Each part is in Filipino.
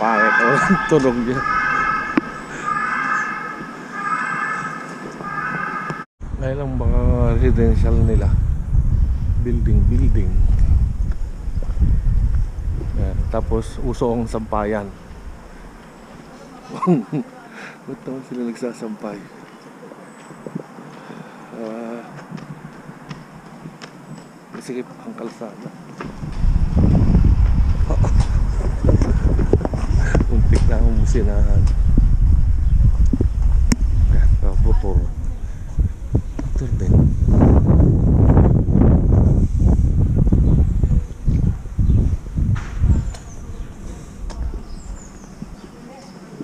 pangit. Walang tunog dyan. Ngayon lang mga residential nila. Building. Yan. Tapos uso ang sampayan. Ba't naman sila nagsasampay? Masikip ang kalsada. Muntik na ang musinahan. Yan, motor. Motor din.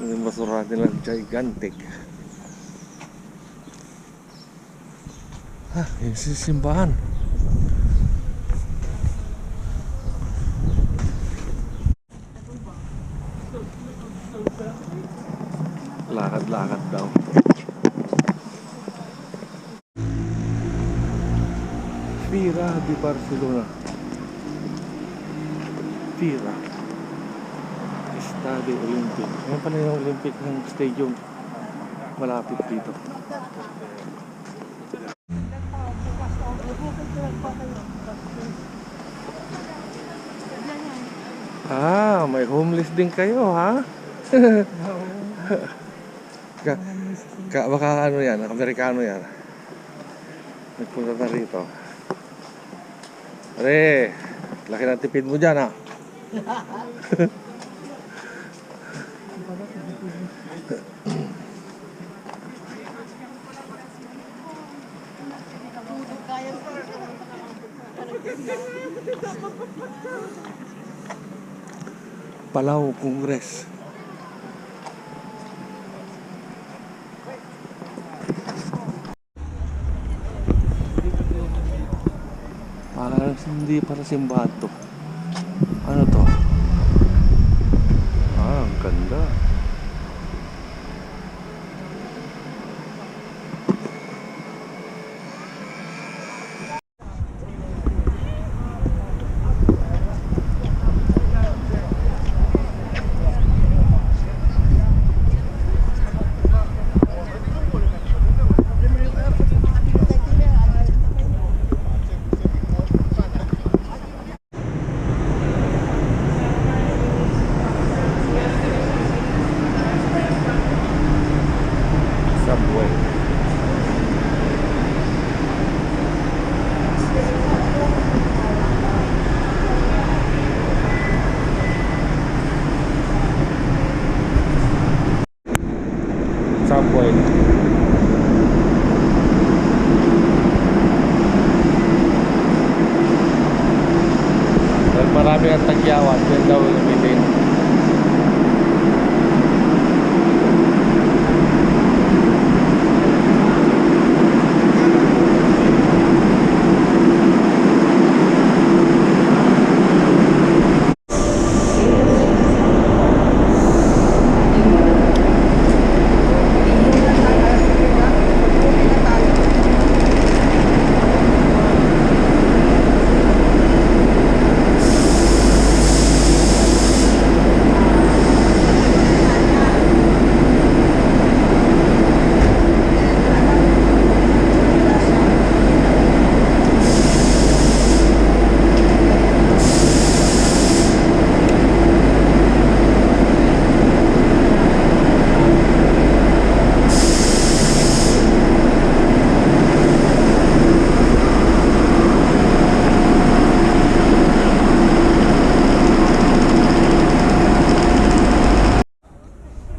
Yung basura nila gigantic. Yung simbahan. Lakad-lakad daw. Fira di Barcelona. Fira Estadio Olympic. Ngayon pala yung Olympic ng stadium. Malapit dito. May homeless din kayo, ha? Baka ano yan, Amerikano yan. Nagpunta na rito. Pare, laki ng tipid mo dyan, ha? Palau Congress. Parang hindi para simbahan to. Ano to? Ang ganda. Subway. Dahil marami ang tagyawan, yan daw yung bitin.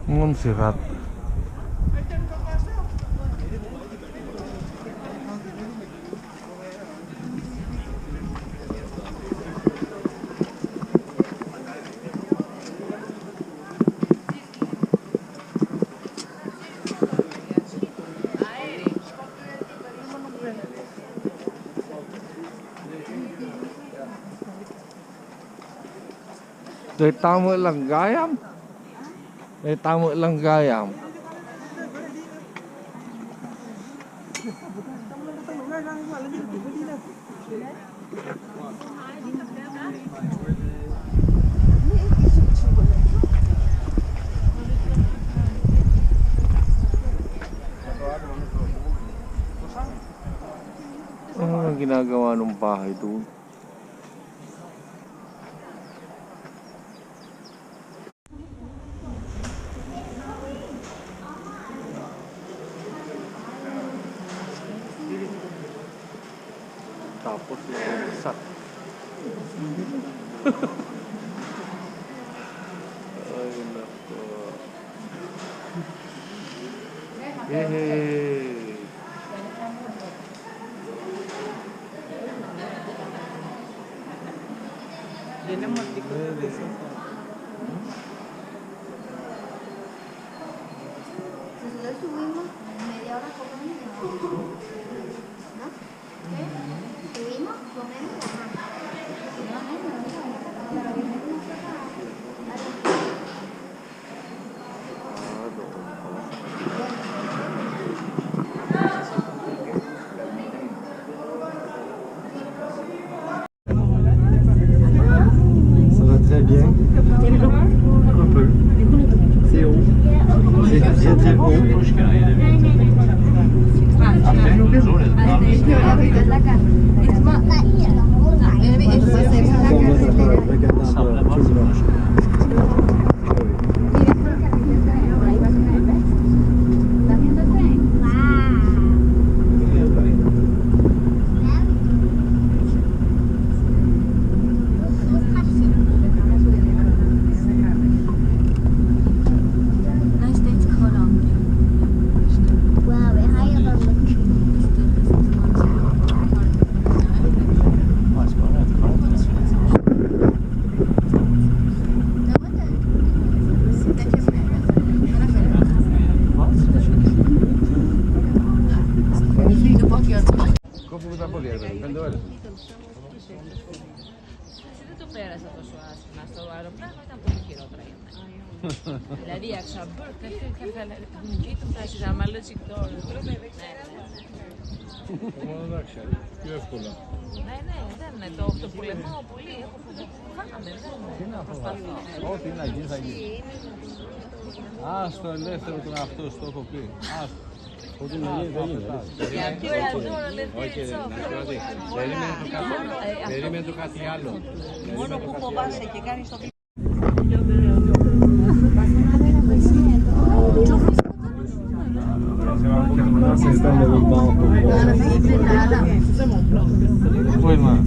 Montserrat. Dari tamu lang gayam. Dari tamu lang gayam. ginagawa ng bahay doon. Tapos sa ay nako. Yay! Yan ang magtikot. Nosotros subimos media hora comiendo. ¿No? ¿Qué? Subimos, comemos. Ça va très bien. Un peu. C'est haut. C'est très très haut. Δεν το πέρασα τόσο άσχημα. Στο αεροπλάνο ήταν πολύ χειρότερα για μένα. Δηλαδή, αξαμπορ, κάποια εθνική του φτάσει να μάλλον τώρα. Μόνο εντάξει, πιο εύκολα. Ναι, δεν είναι. Το πολεμάω πολύ. Έχω φοβάμαι. Τι να προσπαθώ. Ό,τι να γίνει θα γίνει. Άστο ελεύθερο τον αυτό, το έχω πει. Άστο. Ό,τι να γίνει θα γίνει. Περίμενε το κάτι άλλο. Μόνο που φοβάσαι και κάνεις το βίντεο. Se están de los bancos. Pues más.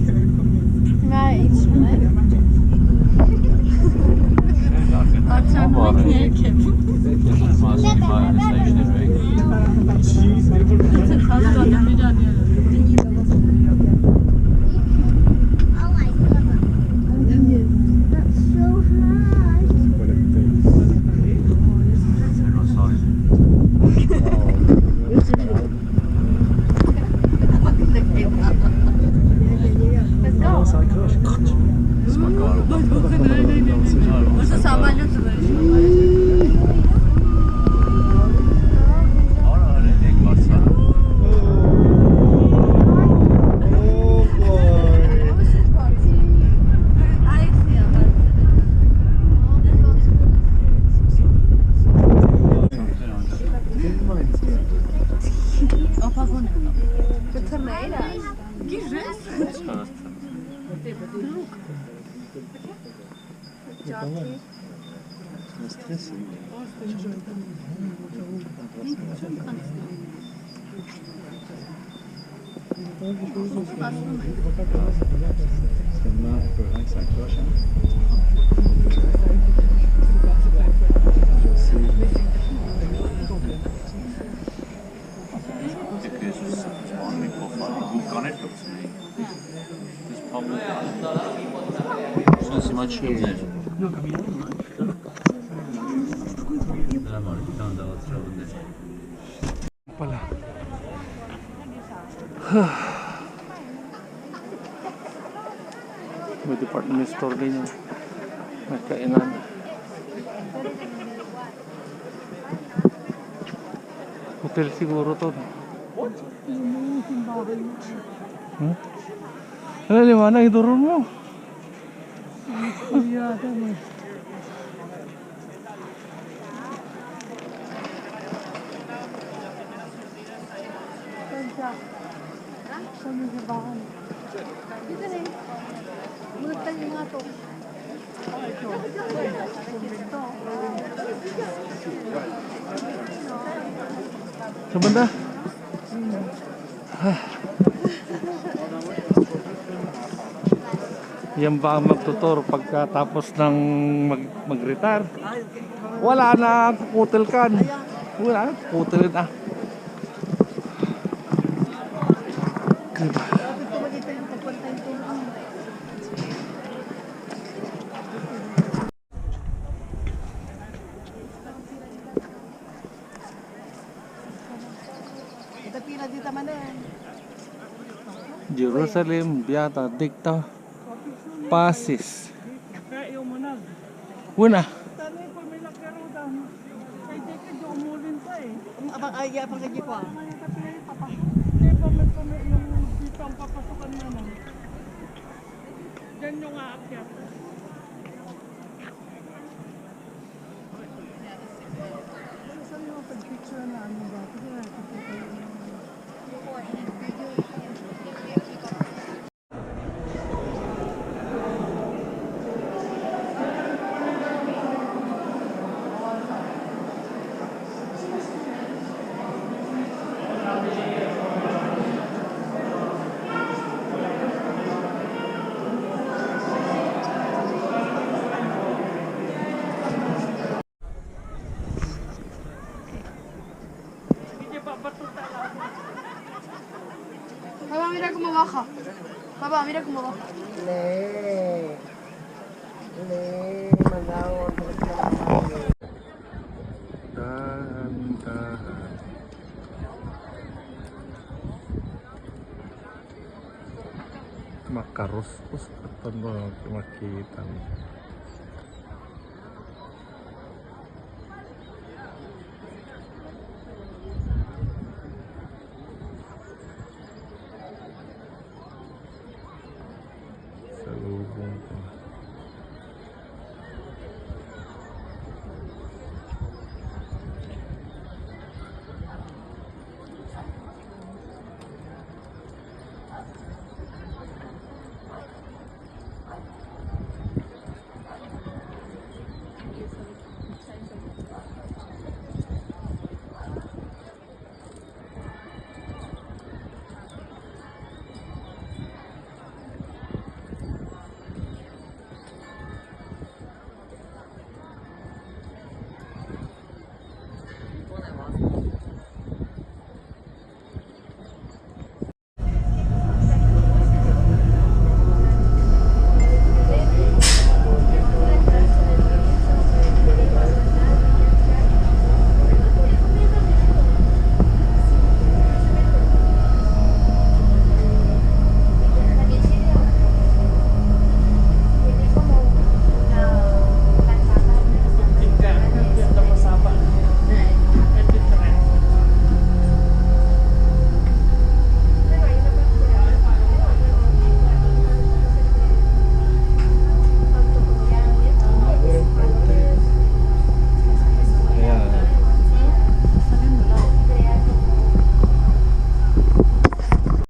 Pala. May department store din yun. May kainan. Hotel siguro to. Ano liwanag idurun mo? Sa mga bahan. Sa banda? Yan ba ang magtuturo pagkatapos ng mag-retire? Wala na, kukutil kan. Wala na, kukutil na. Jerusalem, Biata, Dicta, Pasis. Wala. Abang ay apa lagi pa? Diyan yung aakyat. Saan yung pag-picture na ano ba? Papá, mira cómo baja. Papá, mira cómo baja. Dahan-dahan. Makarus, terus ketemu makita.